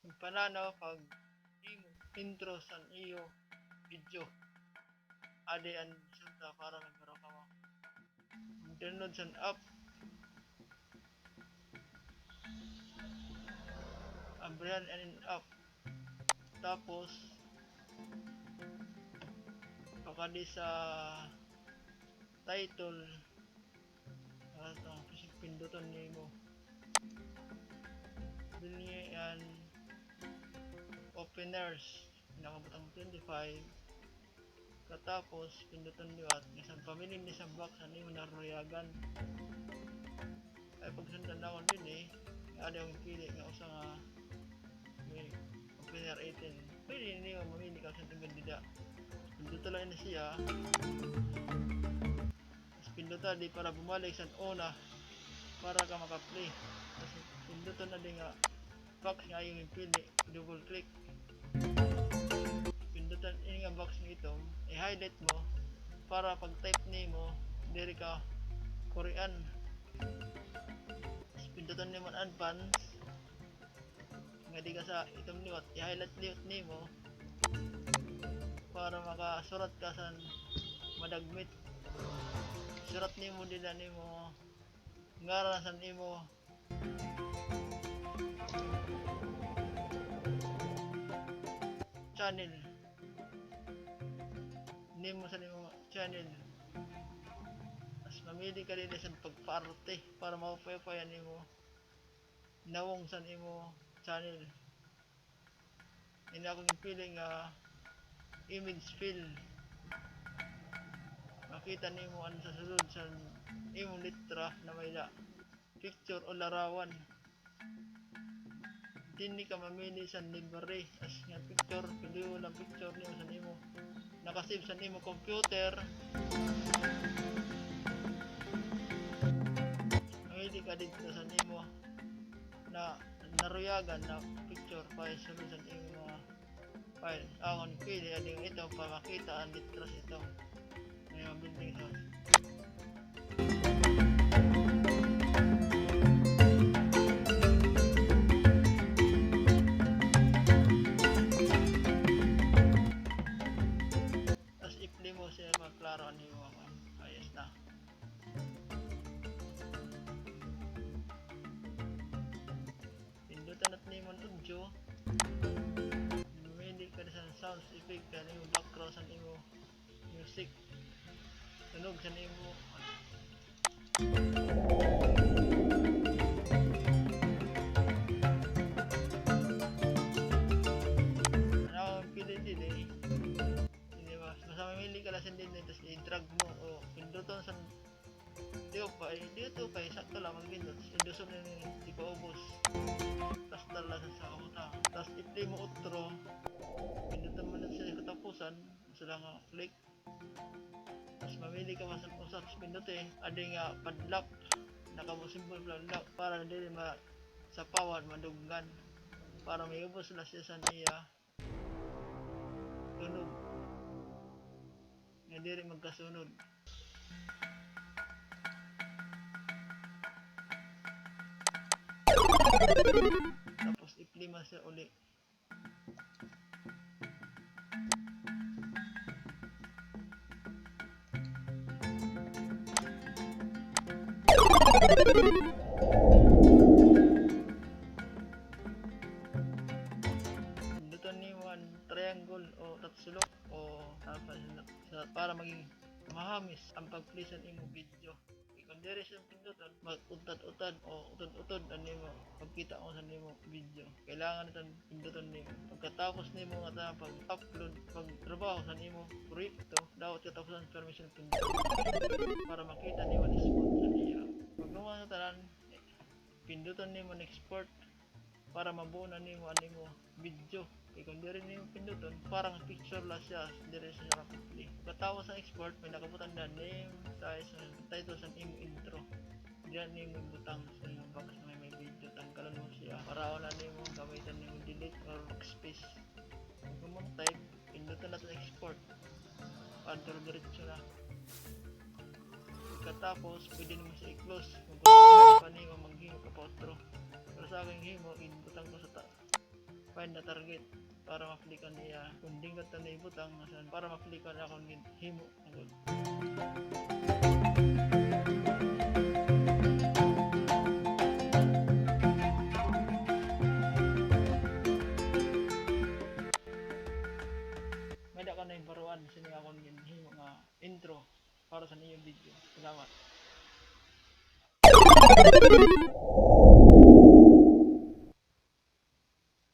Panano pag intro sa iyo video ade an sunta para magkaroon download sa app ambrihan and app tapos pakadi sa title pindutan nimo bilhin openers nakabutang 25 katapos pindutan liwat isang pamilya ni sa box ani mo naruyagan ay pagsundan na kon din ada yung pili nga usa nga may opener 18 pwede niyo mamili ka sa gandida pindutan lang na siya pindutan di para bumalik sa una para ka maka-play kasi pindutan na din nga box nga yung pili double click pindutan ini nga box nito i-highlight mo para pag type nimo diri ka Korean pindutan nimo advance nga di ka sa itong liwat i-highlight liwat nimo para makasurat ka sa madagmit surat nimo dila nimo ngaran sa nimo channel name mo sa nimo channel as mamili ka din sa pagparte para mapapaya nimo nawong sa nimo channel ini akong pili nga image fill makita nimo ano sa sulod sa imong litra na may picture o larawan hindi ka mamili sa library as nga picture pili mo lang picture niyo sa nimo nakasave sa nimo computer mamili ka dito sa nimo na naruyagan na picture file sulod sa nimo file akong pili ading ito para makita ang litras ito may mga building house klaro ni mo ayos na pindutan at ni mo audio mamili ka sa sound effect ka ni mo background sa ni mo music tunog sa ni mo ano pili din mamili ka lang din tapos i-drag mo o pindutan sa dito pa sakto lang mag-pindot induson na yun di pa ubos tapos dala sa utang tapos i-play mo outro pindutan mo na sa katapusan sila nga click tapos mamili ka pa sa usap pindot adi nga padlock nakamusimbol padlock para hindi sa pawan maduggan para may ubos na siya sa niya tunog nga diri magkasunod tapos i-play siya uli dito ni one triangle o tatsulok o para maging mahamis ang pag-play sa imong video kung diri sa pindutan mag-utad-utad o utad-utad ano mo pagkita ko sa nimo video kailangan natin pindutan nimo pagkatapos nimo nga pag-upload pagtrabaho sa nimo proyekto dapat katapusan permission pindutan para makita nimo ang spot sa iya pag naman na tanan pindutan nimo export para mabuo na nimo ang nimo video kung diri nimo pindutan parang picture la siya diri sa harap play pagkatapos ang export may nakabutan na name size title sa imo intro diyan nimo butang sa imo box na may video tanggalan mo siya para wala nimo gamitan nimo delete or backspace kung mo type pindutan natin export para diretso na pagkatapos pwede naman siya i-close kung gusto pa nimo maghimo ka pa outro pero sa aking himo inbutang ko sa find the target para ma-flikan niya kung dingkat na ibutang nasan para ma-flikan akong himo agad. May da ka na yung baruan sini akong himo nga intro para sa niyong video. Salamat.